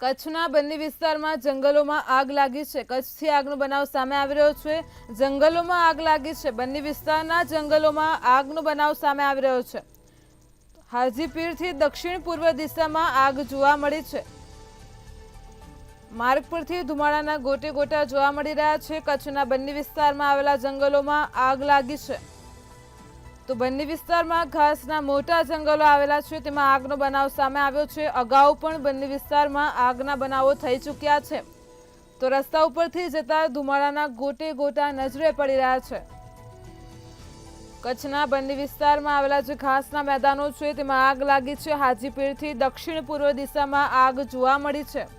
કચ્છના બન્ની વિસ્તારમાં જંગલોમાં આગ લાગી છે। કચ્છથી આગનો બનાવ સામે આવી રહ્યો છે। જંગલોમાં આગ લાગી છે। બન્ની વિસ્તારના જંગલોમાં આગનો બનાવ સામે આવી રહ્યો છે। હાજીપીરથી દક્ષિણ પૂર્વ દિશામાં આગ જોવા મળી છે। માર્ગ પરથી ધુમાડાના ગોટે ગોટા જોવા મળી રહ્યા છે। કચ્છના બન્ની વિસ્તારમાં આવેલા જંગલોમાં આગ લાગી છે। તો બન્ની વિસ્તારમાં ઘાસના મોટા જંગલો આવેલા છે, તેમાં આગનો બનાવ સામે આવ્યો છે। અગાઉ પણ બન્ની વિસ્તારમાં આગના બનાવો થઈ ચૂક્યા છે। તો રસ્તા ઉપરથી જતા ધુમાડાના ગોટે ગોટા નજરે પડી રહ્યા છે। કચ્છના બન્ની વિસ્તારમાં આવેલા જે ઘાસના મેદાનો છે, તેમાં આગ લાગી છે। હાજીપીરથી દક્ષિણ પૂર્વ દિશામાં આગ જોવા મળી છે।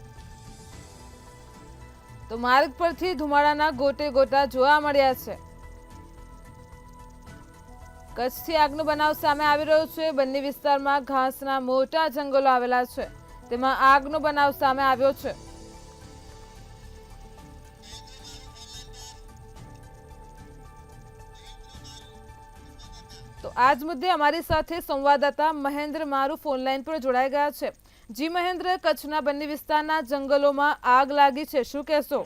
તો માર્ગ પરથી ધુમાડાના ગોટે ગોટા જોવા મળ્યા છે। કચ્છથી આગનો બનાવ સામે આવી રહ્યો છે। બન્ની વિસ્તારમાં ઘાસના મોટા જંગલો આવેલા છે, તેમાં આગનો બનાવ સામે આવ્યો છે। તો આજ મુદ્દે અમારી સાથે સંવાદદાતા મહેન્દ્ર મારુ ફોનલાઈન પર જોડાઈ ગયા છે। જી મહેન્દ્ર, કચ્છના બન્ની વિસ્તારના જંગલોમાં આગ લાગી છે, શું કહેશો?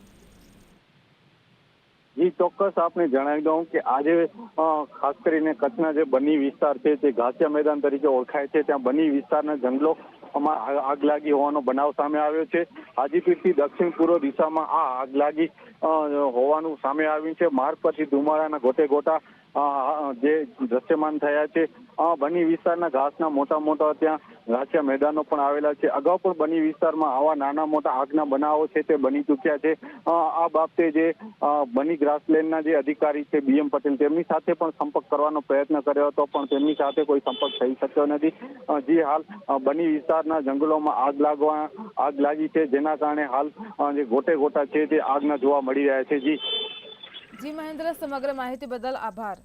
જી ચોક્કસ આપને જણાવી દઉં કે આજે ખાસ કરીને કચ્છના જે બન્ની વિસ્તાર છે તે ઘાસિયા મેદાન તરીકે ઓળખાય છે, ત્યાં બન્ની વિસ્તારના જંગલોમાં આગ લાગી હોવાનો બનાવ સામે આવ્યો છે। હાજીપીરથી દક્ષિણ પૂર્વ દિશામાં આ આગ લાગી હોવાનું સામે આવ્યું છે। માર્ગ પરથી ધુમાડાના ગોટે ગોટા જે દ્રશ્યમાન થયા છે। બન્ની વિસ્તારના ઘાસના મોટા મોટા ત્યાં ઘાસિયા મેદાનો પણ આવેલા છે। અગાઉ પણ બન્ની વિસ્તારમાં આવા નાના મોટા આગના બનાવો છે તે બની ચૂક્યા છે। આ બાબતે જે બન્ની ગ્રાસલેન્ડના જે અધિકારી છે BM પટેલ, તેમની સાથે પણ સંપર્ક કરવાનો પ્રયત્ન કર્યો હતો, પણ તેમની સાથે કોઈ સંપર્ક થઈ શક્યો નથી। જે હાલ બન્ની વિસ્તારના જંગલોમાં આગ લાગી છે, જેના કારણે હાલ જે ગોટે ગોટા છે તે આગના જોવા મળી રહ્યા છે। જી મહેન્દ્ર, સમગ્ર માહિતી બદલ આભાર।